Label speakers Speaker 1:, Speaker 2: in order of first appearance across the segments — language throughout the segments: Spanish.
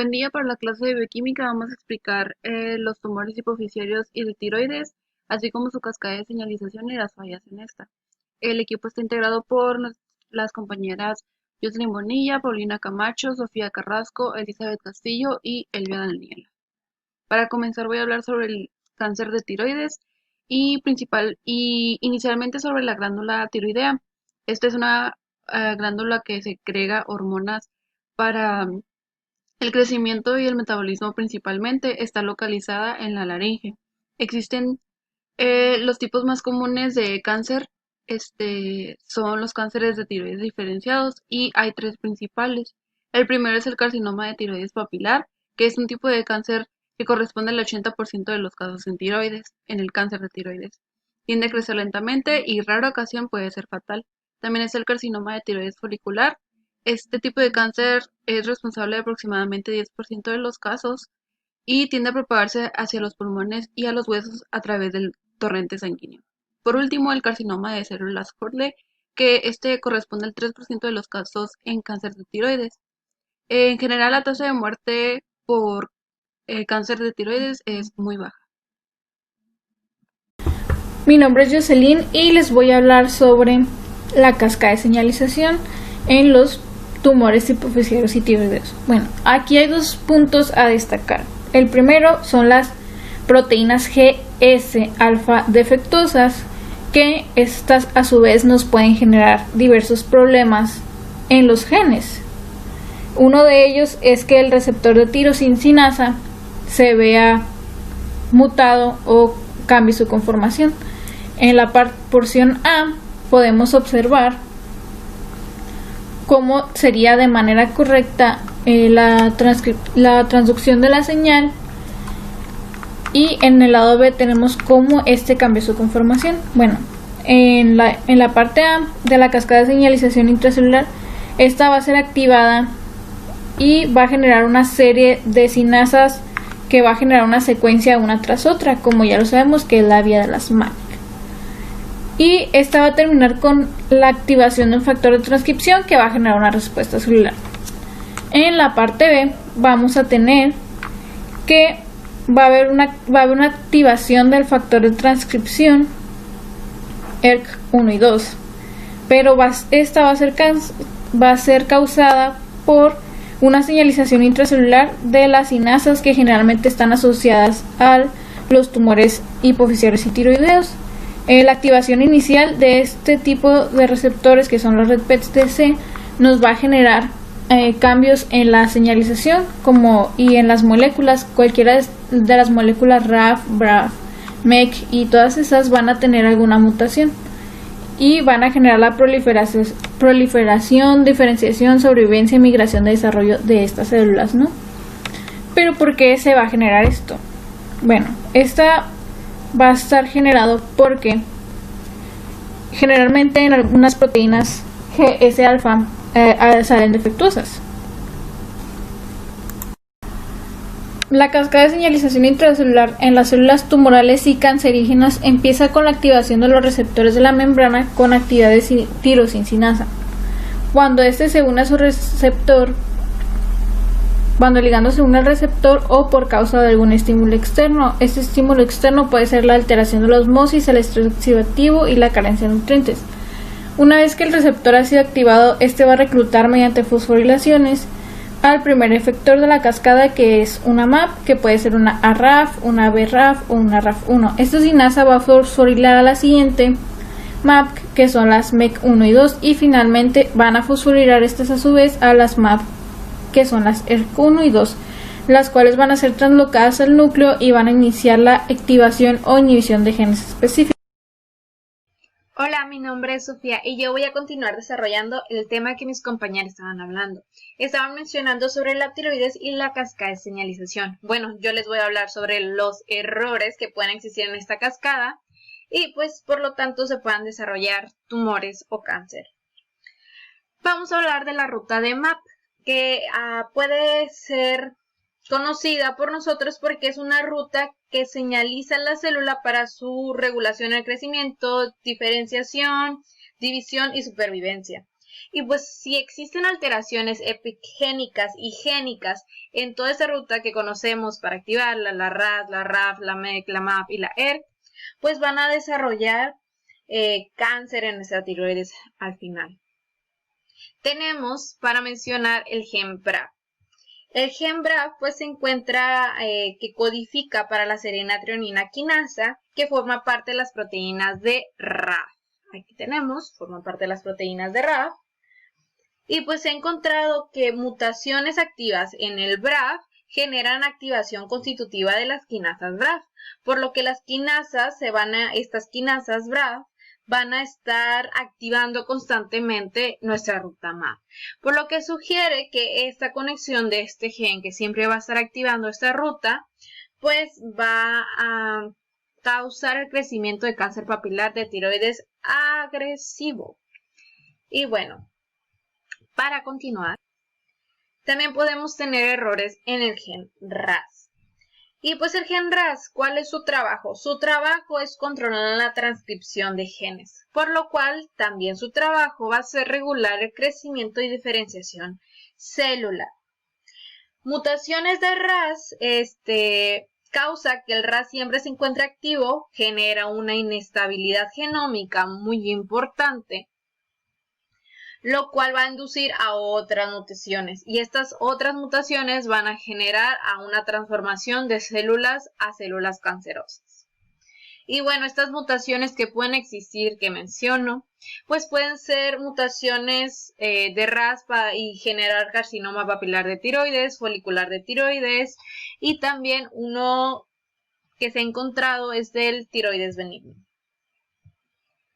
Speaker 1: Buen día. Para la clase de bioquímica vamos a explicar los tumores hipoficiarios y de tiroides, así como su cascada de señalización y las fallas en esta. El equipo está integrado por las compañeras Jocelyn Bonilla, Paulina Camacho, Sofía Carrasco, Elizabeth Castillo y Elvia Daniela. Para comenzar voy a hablar sobre el cáncer de tiroides y inicialmente sobre la glándula tiroidea. Esta es una glándula que segrega hormonas para el crecimiento y el metabolismo principalmente. Está localizada en la laringe. Existen los tipos más comunes de cáncer, son los cánceres de tiroides diferenciados y hay tres principales. El primero es el carcinoma de tiroides papilar, que es un tipo de cáncer que corresponde al 80% de los casos en el cáncer de tiroides. Tiende a crecer lentamente y rara ocasión puede ser fatal. También es el carcinoma de tiroides folicular. Este tipo de cáncer es responsable de aproximadamente 10% de los casos y tiende a propagarse hacia los pulmones y a los huesos a través del torrente sanguíneo. Por último, el carcinoma de células Hodgkin, que corresponde al 3% de los casos en cáncer de tiroides. En general, la tasa de muerte por cáncer de tiroides es muy baja.
Speaker 2: Mi nombre es Jocelyn y les voy a hablar sobre la cascada de señalización en los tumores hipoficiarios y tiroideos. Bueno, aquí hay dos puntos a destacar. El primero son las proteínas GS alfa defectuosas, que estas a su vez nos pueden generar diversos problemas en los genes. Uno de ellos es que el receptor de tirosincinasa se vea mutado o cambie su conformación. En la porción A podemos observar cómo sería de manera correcta la transducción de la señal, y en el lado B tenemos cómo cambió su conformación. Bueno, en la parte A de la cascada de señalización intracelular, esta va a ser activada y va a generar una serie de sinasas que va a generar una secuencia una tras otra, como ya lo sabemos que es la vía de las MAC. Y esta va a terminar con la activación de un factor de transcripción que va a generar una respuesta celular. En la parte B vamos a tener que va a haber una activación del factor de transcripción ERK1 y 2, pero esta va a ser causada por una señalización intracelular de las sinasas que generalmente están asociadas a los tumores hipoficiarios y tiroideos. La activación inicial de este tipo de receptores, que son los RED-PET-TC, nos va a generar cambios en la señalización y en las moléculas. Cualquiera de las moléculas RAF, BRAF, MEK y todas esas van a tener alguna mutación y van a generar la proliferación, diferenciación, sobrevivencia, migración de desarrollo de estas células, ¿no? Pero ¿por qué se va a generar esto? Bueno, esta va a estar generado porque generalmente en algunas proteínas GS alfa salen defectuosas. La cascada de señalización intracelular en las células tumorales y cancerígenas empieza con la activación de los receptores de la membrana con actividad de tirosincinasa. Cuando se une a su receptor, cuando el ligando se une al receptor o por causa de algún estímulo externo. Este estímulo externo puede ser la alteración de la osmosis, el estrés oxidativo y la carencia de nutrientes. Una vez que el receptor ha sido activado, va a reclutar mediante fosforilaciones al primer efector de la cascada, que es una MAP, que puede ser una ARAF, una BRAF o una RAF1. Esta sinasa va a fosforilar a la siguiente MAP, que son las MEK1 y 2, y finalmente van a fosforilar estas a su vez a las MAP, que son las ERK1 y 2, las cuales van a ser translocadas al núcleo y van a iniciar la activación o inhibición de genes específicos.
Speaker 3: Hola, mi nombre es Sofía y yo voy a continuar desarrollando el tema que mis compañeros estaban hablando. Estaban mencionando sobre la tiroides y la cascada de señalización. Bueno, yo les voy a hablar sobre los errores que pueden existir en esta cascada y pues por lo tanto se puedan desarrollar tumores o cáncer. Vamos a hablar de la ruta de MAP, que puede ser conocida por nosotros porque es una ruta que señaliza la célula para su regulación del crecimiento, diferenciación, división y supervivencia. Y pues si existen alteraciones epigénicas y génicas en toda esta ruta que conocemos para activarla, la RAS, la RAF, la MEC, la MAP y la ERK, pues van a desarrollar cáncer en nuestra tiroides al final. Tenemos para mencionar el gen BRAF. El gen BRAF pues se encuentra que codifica para la seronatrienina quinasa que forma parte de las proteínas de RAF. Aquí tenemos, forma parte de las proteínas de RAF. Y pues se ha encontrado que mutaciones activas en el BRAF generan activación constitutiva de las quinasas BRAF, por lo que las quinasas estas quinasas BRAF van a estar activando constantemente nuestra ruta MAP, por lo que sugiere que esta conexión de este gen que siempre va a estar activando esta ruta, pues va a causar el crecimiento de cáncer papilar de tiroides agresivo. Y bueno, para continuar, también podemos tener errores en el gen RAS. Y pues el gen RAS, ¿cuál es su trabajo? Su trabajo es controlar la transcripción de genes, por lo cual también su trabajo va a ser regular el crecimiento y diferenciación celular. Mutaciones de RAS, causa que el RAS siempre se encuentre activo, genera una inestabilidad genómica muy importante, lo cual va a inducir a otras mutaciones, y estas otras mutaciones van a generar a una transformación de células a células cancerosas. Y bueno, estas mutaciones que pueden existir, que menciono, pues pueden ser mutaciones de RAS y generar carcinoma papilar de tiroides, folicular de tiroides, y también uno que se ha encontrado es del tiroides benigno.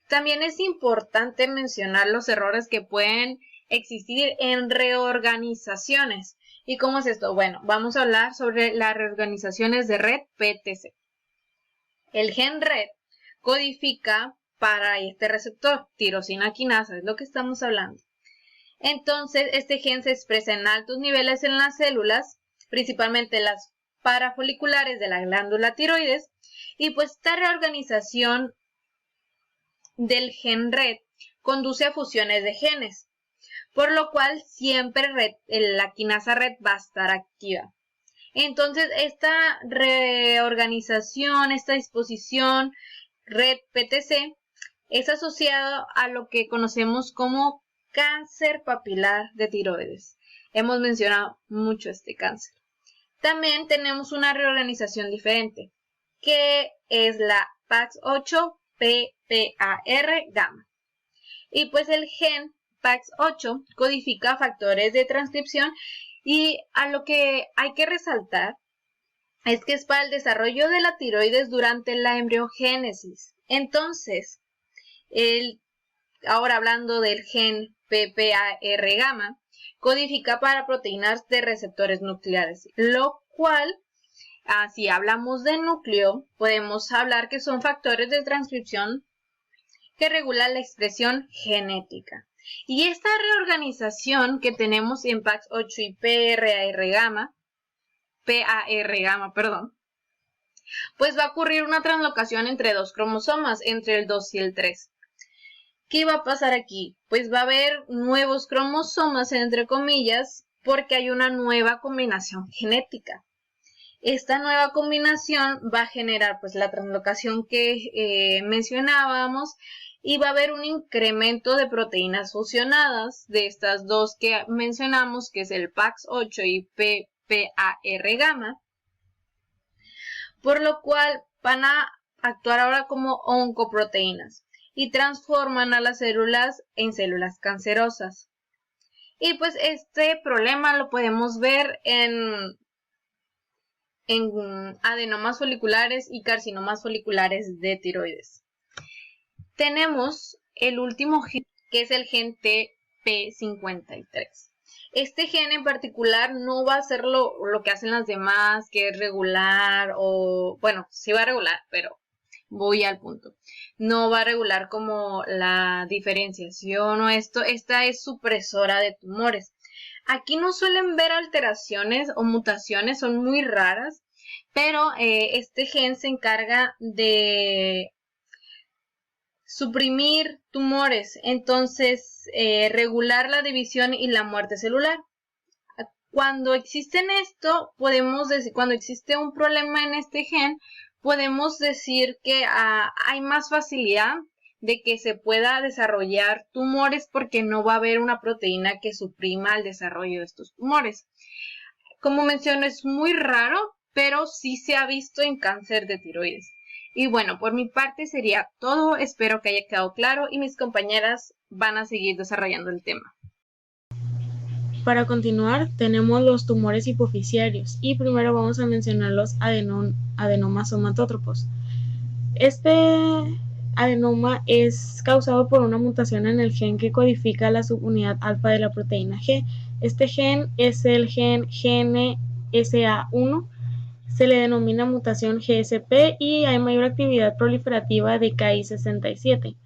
Speaker 3: También es importante mencionar los errores que pueden existir en reorganizaciones. ¿Y cómo es esto? Bueno, vamos a hablar sobre las reorganizaciones de RET-PTC. El gen RET codifica para este receptor, tirosina quinasa, es lo que estamos hablando. Entonces, este gen se expresa en altos niveles en las células, principalmente las parafoliculares de la glándula tiroides, y pues esta reorganización del gen RET conduce a fusiones de genes, por lo cual siempre la quinasa RET va a estar activa. Entonces, esta reorganización, esta disposición RET-PTC es asociada a lo que conocemos como cáncer papilar de tiroides. Hemos mencionado mucho este cáncer. También tenemos una reorganización diferente, que es la PAX8 PPAR gamma. Y pues el gen PAX8 codifica factores de transcripción, y a lo que hay que resaltar es que es para el desarrollo de la tiroides durante la embriogénesis. Entonces, ahora hablando del gen PPAR gamma, codifica para proteínas de receptores nucleares, lo cual, si hablamos de núcleo, podemos hablar que son factores de transcripción que regulan la expresión genética. Y esta reorganización que tenemos en PAX8 y PAR gamma, pues va a ocurrir una translocación entre dos cromosomas, entre el 2 y el 3. ¿Qué va a pasar aquí? Pues va a haber nuevos cromosomas, entre comillas, porque hay una nueva combinación genética. Esta nueva combinación va a generar pues la translocación que mencionábamos, y va a haber un incremento de proteínas fusionadas de estas dos que mencionamos, que es el PAX8 y PPAR gamma, por lo cual van a actuar ahora como oncoproteínas y transforman a las células en células cancerosas. Y pues este problema lo podemos ver en adenomas foliculares y carcinomas foliculares de tiroides. Tenemos el último gen, que es el gen TP53. Este gen en particular no va a hacer lo que hacen las demás, que es regular, o bueno, sí va a regular, pero voy al punto. No va a regular como la diferenciación o esta es supresora de tumores. Aquí no suelen ver alteraciones o mutaciones, son muy raras, pero este gen se encarga de suprimir tumores, entonces regular la división y la muerte celular. Cuando existen esto, podemos decir, cuando existe un problema en este gen, podemos decir que hay más facilidad de que se pueda desarrollar tumores porque no va a haber una proteína que suprima el desarrollo de estos tumores. Como menciono, es muy raro, pero sí se ha visto en cáncer de tiroides. Y bueno, por mi parte sería todo. Espero que haya quedado claro y mis compañeras van a seguir desarrollando el tema.
Speaker 4: Para continuar, tenemos los tumores hipoficiarios y primero vamos a mencionar los adenomas somatótropos. Este adenoma es causado por una mutación en el gen que codifica la subunidad alfa de la proteína G. Este gen es el gen GNSA1, se le denomina mutación GSP y hay mayor actividad proliferativa de Ki67.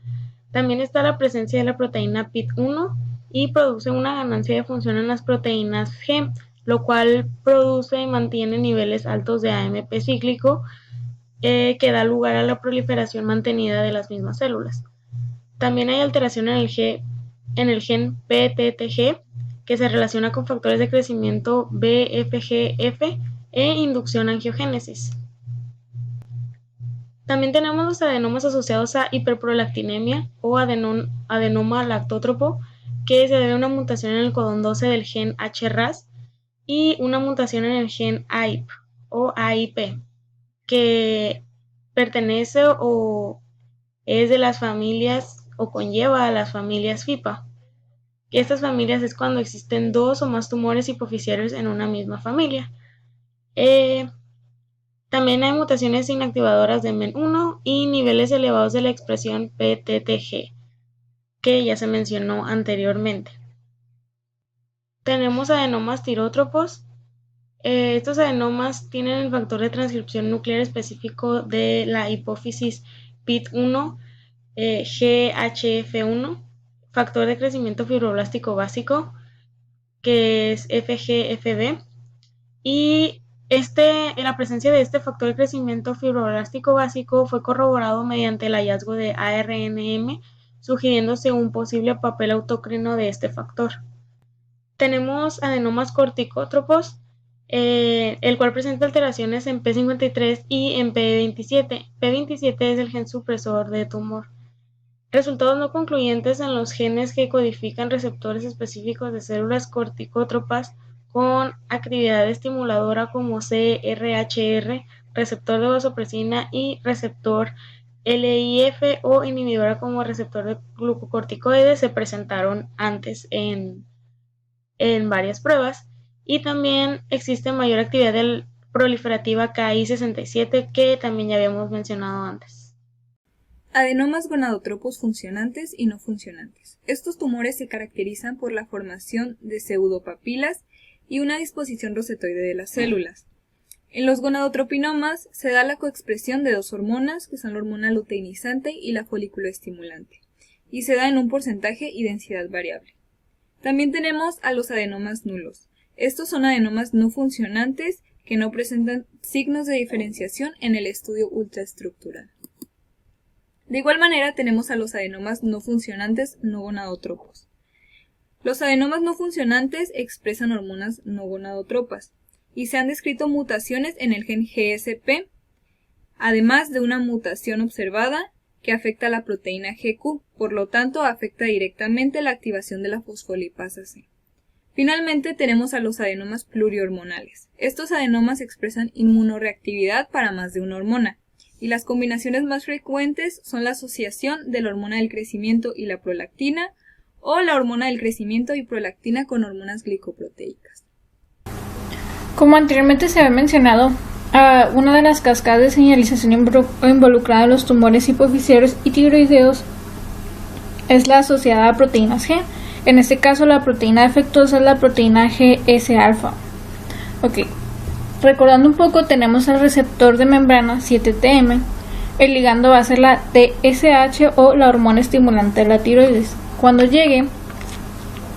Speaker 4: También está la presencia de la proteína PIT1 y produce una ganancia de función en las proteínas G, lo cual produce y mantiene niveles altos de AMP cíclico que da lugar a la proliferación mantenida de las mismas células. También hay alteración en el gen PTTG, que se relaciona con factores de crecimiento BFGF e inducción a angiogénesis. También tenemos los adenomas asociados a hiperprolactinemia o adenoma lactótropo, que se debe a una mutación en el codón 12 del gen HRAS y una mutación en el gen AIP o AIP, que pertenece o es de las familias o conlleva a las familias FIPA. Estas familias es cuando existen dos o más tumores hipoficiarios en una misma familia. También hay mutaciones inactivadoras de MEN1 y niveles elevados de la expresión PTTG, que ya se mencionó anteriormente. Tenemos adenomas tirótropos. Estos adenomas tienen el factor de transcripción nuclear específico de la hipófisis PIT1, GHF1, factor de crecimiento fibroblástico básico, que es FGFB, y la presencia de este factor de crecimiento fibroblástico básico fue corroborado mediante el hallazgo de ARNM, sugiriéndose un posible papel autocrino de este factor. Tenemos adenomas corticótropos, el cual presenta alteraciones en P53 y en P27. P27 es el gen supresor de tumor. Resultados no concluyentes en los genes que codifican receptores específicos de células corticótropas con actividad estimuladora como CRHR, receptor de vasopresina y receptor LIF o inhibidora como receptor de glucocorticoides se presentaron antes en varias pruebas, y también existe mayor actividad proliferativa Ki67 que también ya habíamos mencionado antes.
Speaker 5: Adenomas gonadotropos funcionantes y no funcionantes. Estos tumores se caracterizan por la formación de pseudopapilas y una disposición rosetoide de las células. En los gonadotropinomas se da la coexpresión de dos hormonas, que son la hormona luteinizante y la folículo estimulante, y se da en un porcentaje y densidad variable. También tenemos a los adenomas nulos. Estos son adenomas no funcionantes que no presentan signos de diferenciación en el estudio ultraestructural. De igual manera tenemos a los adenomas no funcionantes no gonadotropos. Los adenomas no funcionantes expresan hormonas no gonadotropas y se han descrito mutaciones en el gen GSP, además de una mutación observada que afecta a la proteína GQ, por lo tanto afecta directamente la activación de la fosfolipasa C. Finalmente tenemos a los adenomas plurihormonales. Estos adenomas expresan inmunoreactividad para más de una hormona, y las combinaciones más frecuentes son la asociación de la hormona del crecimiento y la prolactina, o la hormona del crecimiento y prolactina con hormonas glicoproteicas.
Speaker 2: Como anteriormente se había mencionado, una de las cascadas de señalización involucrada en los tumores hipoficiarios y tiroideos es la asociada a proteínas G. En este caso, la proteína defectuosa es la proteína GS-alfa. Recordando un poco, tenemos el receptor de membrana 7TM. El ligando va a ser la TSH o la hormona estimulante de la tiroides. Cuando llegue,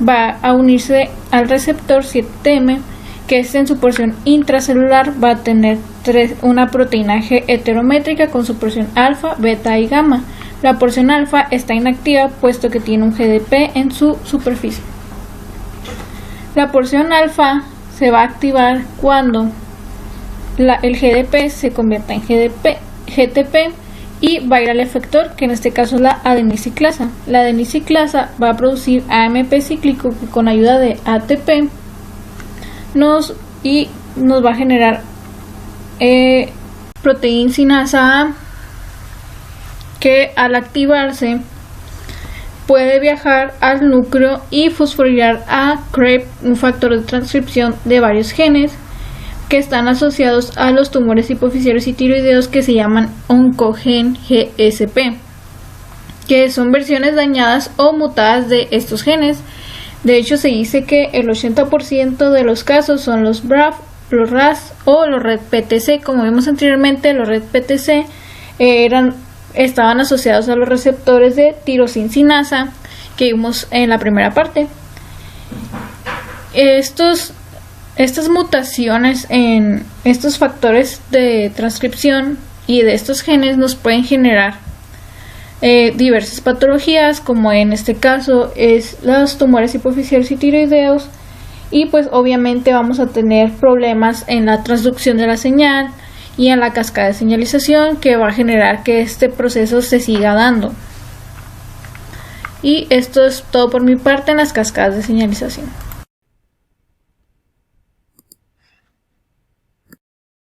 Speaker 2: va a unirse al receptor 7TM, que en su porción intracelular va a tener una proteína G heterométrica con su porción alfa, beta y gamma, La porción alfa está inactiva puesto que tiene un GDP en su superficie. La porción alfa se va a activar cuando el GDP se convierta en GTP y va a ir al efector, que en este caso es la adeniciclasa. La adeniciclasa va a producir AMP cíclico que con ayuda de ATP nos va a generar proteína sinasa A, que al activarse puede viajar al núcleo y fosforilar a CREB, un factor de transcripción de varios genes que están asociados a los tumores hipoficiarios y tiroideos que se llaman oncogen GSP, que son versiones dañadas o mutadas de estos genes. De hecho, se dice que el 80% de los casos son los BRAF, los RAS o los RED-PTC. Como vimos anteriormente, los RED-PTC estaban asociados a los receptores de tirosincinasa que vimos en la primera parte. Estas mutaciones en estos factores de transcripción y de estos genes nos pueden generar diversas patologías, como en este caso es los tumores hipoficiarios y tiroideos, y pues obviamente vamos a tener problemas en la transducción de la señal y en la cascada de señalización, que va a generar que este proceso se siga dando. Y esto es todo por mi parte en las cascadas de señalización.